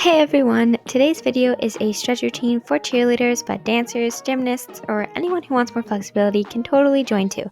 Hey everyone! Today's video is a stretch routine for cheerleaders, but dancers, gymnasts, or anyone who wants more flexibility can totally join too.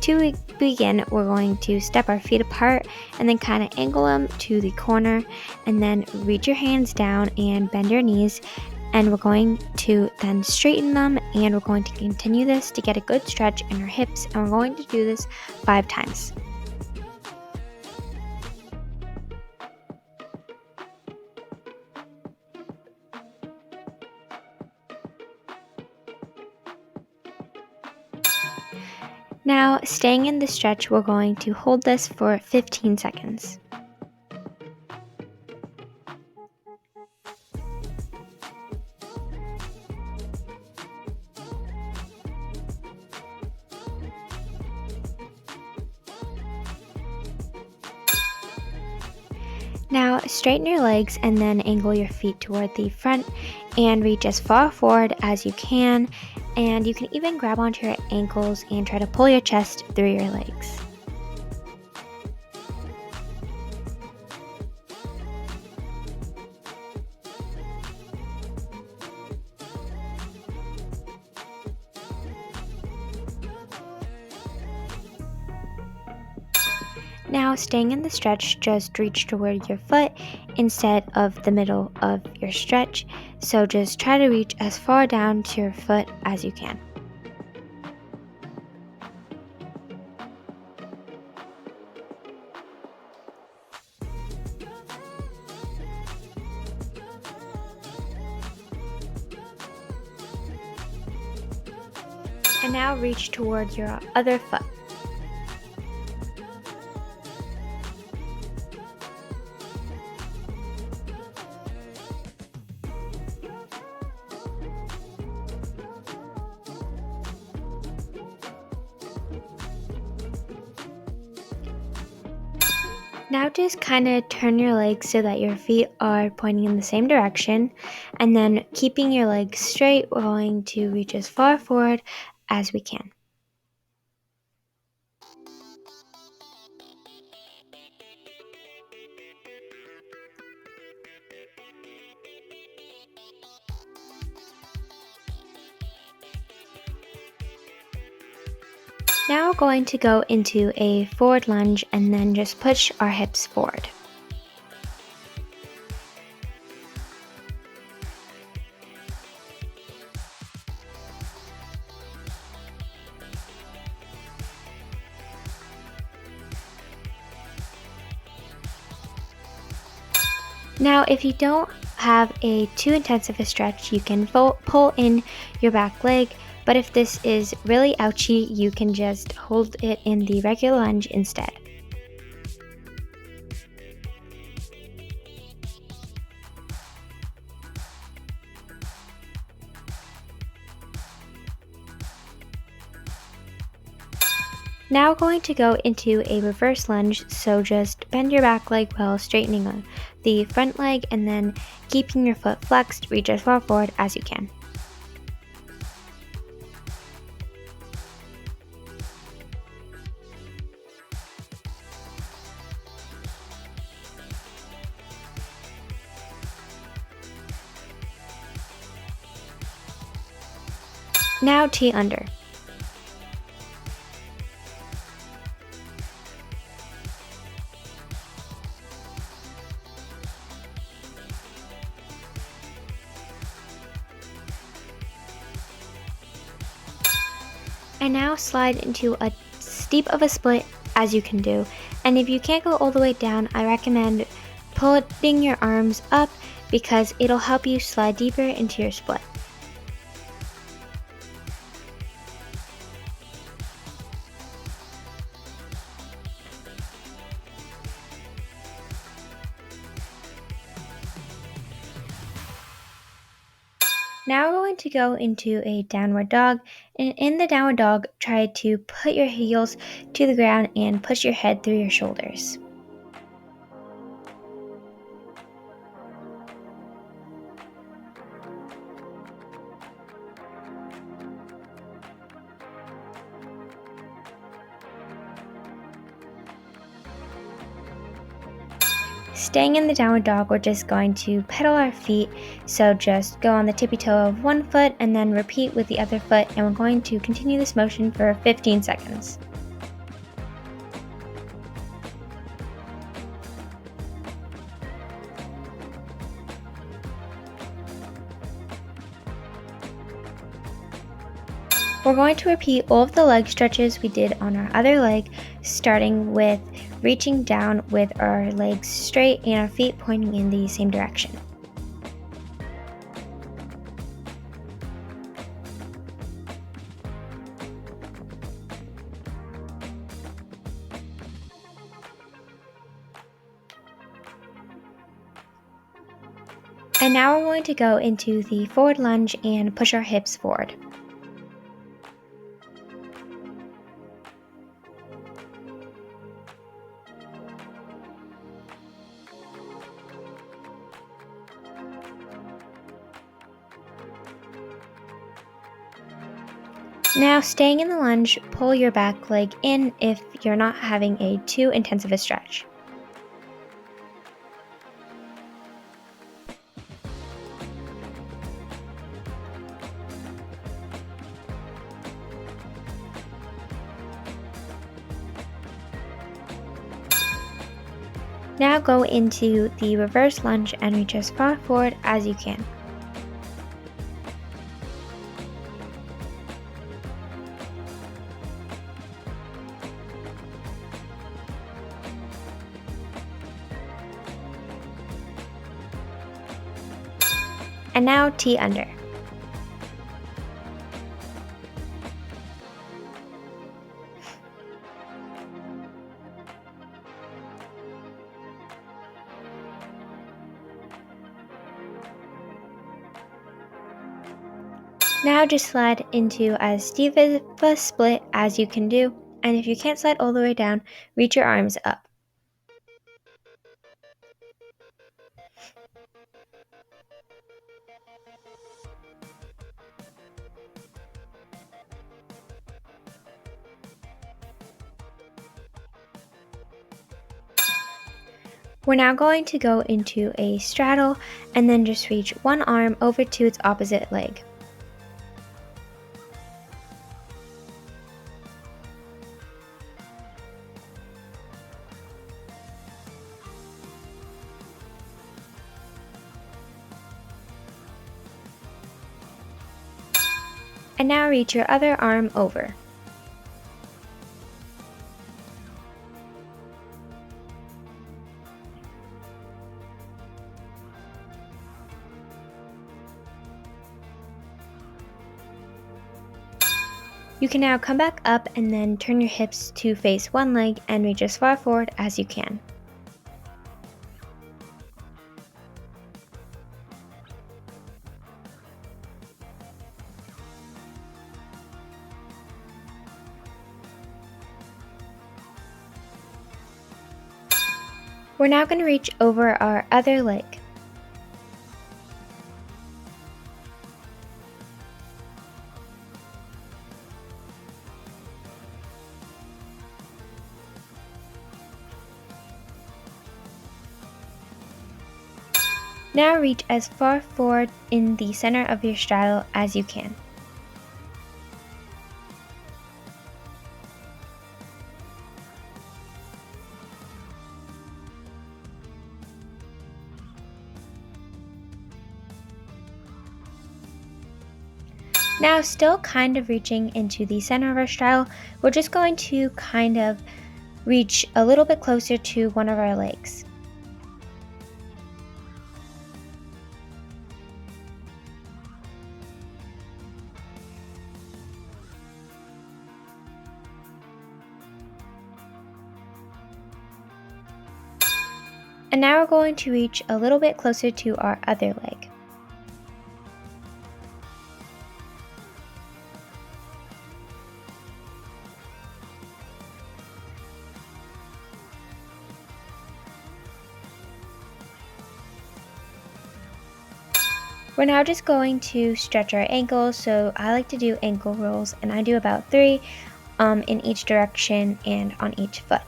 To begin, we're going to step our feet apart and then kind of angle them to the corner, and then reach your hands down and bend your knees. And we're going to then straighten them, and we're going to continue this to get a good stretch in our hips, and we're going to do this 5 times. Now, staying in the stretch, we're going to hold this for 15 seconds. Now, straighten your legs and then angle your feet toward the front and reach as far forward as you can. And you can even grab onto your ankles and try to pull your chest through your legs. Now, staying in the stretch, just reach toward your foot instead of the middle of your stretch. So just try to reach as far down to your foot as you can. And now reach towards your other foot. Now just kind of turn your legs so that your feet are pointing in the same direction, and then keeping your legs straight, we're going to reach as far forward as we can. Now we're going to go into a forward lunge and then just push our hips forward. Now, if you don't have a too intensive a stretch, you can pull in your back leg, but if this is really ouchy, you can just hold it in the regular lunge instead. Now we're going to go into a reverse lunge, so just bend your back leg while straightening the front leg, and then keeping your foot flexed, reach as far forward as you can. Now T under. And now slide into as steep of a split as you can do. And if you can't go all the way down, I recommend putting your arms up because it'll help you slide deeper into your split. Now we're going to go into a downward dog, and in the downward dog, try to put your heels to the ground and push your head through your shoulders. Staying in the downward dog, we're just going to pedal our feet. So just go on the tippy toe of one foot and then repeat with the other foot, and we're going to continue this motion for 15 seconds. We're going to repeat all of the leg stretches we did on our other leg, starting with reaching down with our legs straight and our feet pointing in the same direction. And now we're going to go into the forward lunge and push our hips forward. Now, staying in the lunge, pull your back leg in if you're not having a too intensive a stretch. Now go into the reverse lunge and reach as far forward as you can. And now T under. Now just slide into as steep of a split as you can do, and if you can't slide all the way down, reach your arms up. We're now going to go into a straddle and then just reach one arm over to its opposite leg. And now reach your other arm over. You can now come back up and then turn your hips to face one leg and reach as far forward as you can. We're now going to reach over our other leg. Now reach as far forward in the center of your straddle as you can. Now, still kind of reaching into the center of our straddle, we're just going to kind of reach a little bit closer to one of our legs. And now we're going to reach a little bit closer to our other leg. We're now just going to stretch our ankles, so I like to do ankle rolls, and I do about 3 in each direction and on each foot.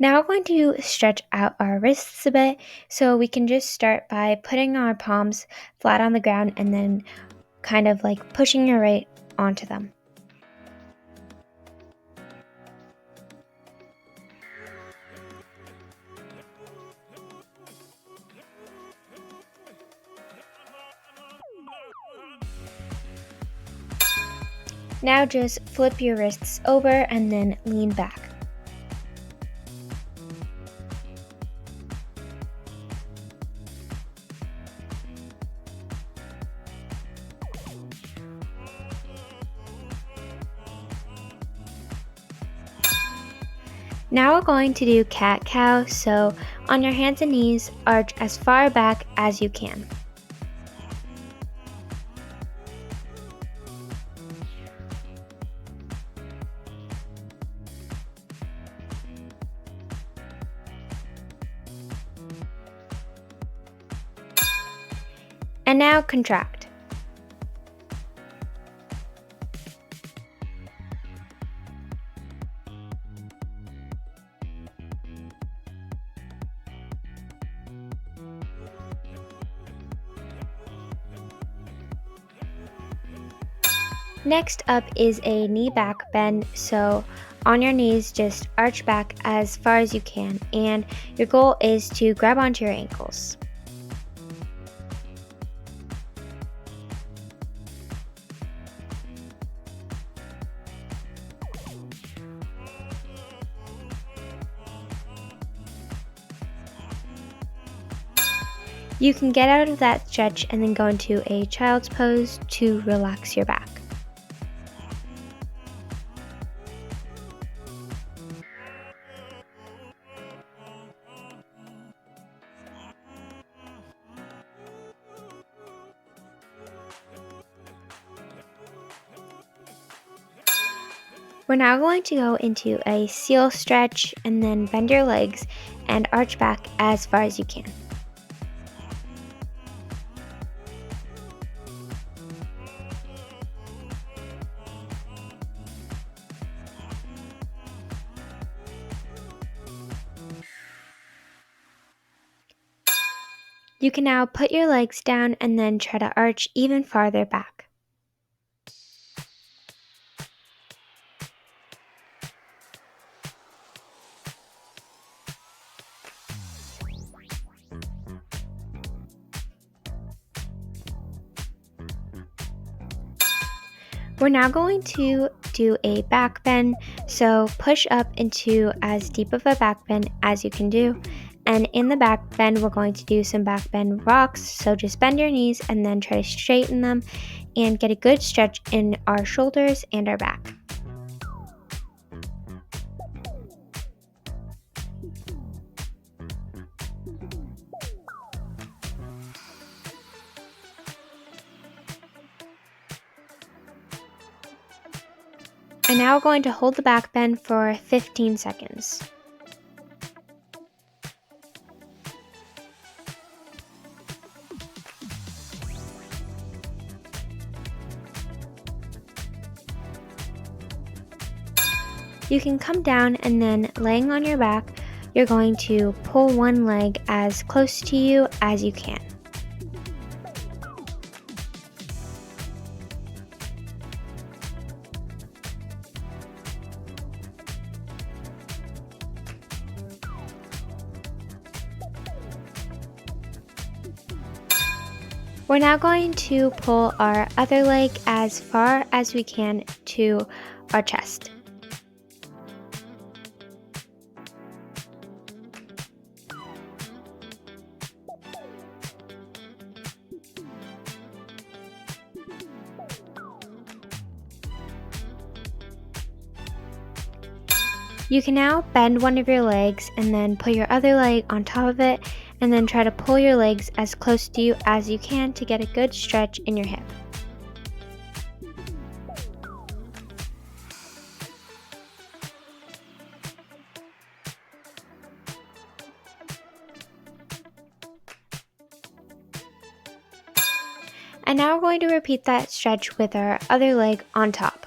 Now we're going to stretch out our wrists a bit, so we can just start by putting our palms flat on the ground and then kind of like pushing your weight onto them. Now just flip your wrists over and then lean back. Now we're going to do cat-cow, so on your hands and knees, arch as far back as you can. And now contract. Next up is a knee back bend, so on your knees just arch back as far as you can, and your goal is to grab onto your ankles. You can get out of that stretch and then go into a child's pose to relax your back. We're now going to go into a seal stretch and then bend your legs and arch back as far as you can. You can now put your legs down and then try to arch even farther back. We're now going to do a back bend, so push up into as deep of a back bend as you can do. And in the back bend, we're going to do some back bend rocks, so just bend your knees and then try to straighten them and get a good stretch in our shoulders and our back. And now we're going to hold the back bend for 15 seconds. You can come down and then laying on your back, you're going to pull one leg as close to you as you can. We're now going to pull our other leg as far as we can to our chest. You can now bend one of your legs and then put your other leg on top of it and then try to pull your legs as close to you as you can to get a good stretch in your hip. And now we're going to repeat that stretch with our other leg on top.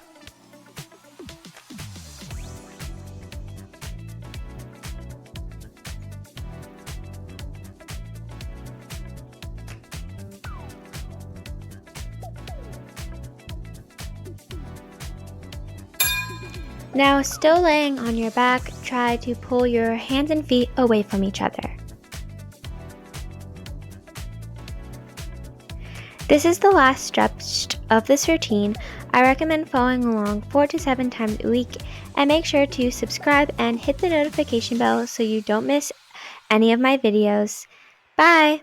Now, still laying on your back, try to pull your hands and feet away from each other. This is the last stretch of this routine. I recommend following along 4 to 7 times a week, and make sure to subscribe and hit the notification bell so you don't miss any of my videos. Bye!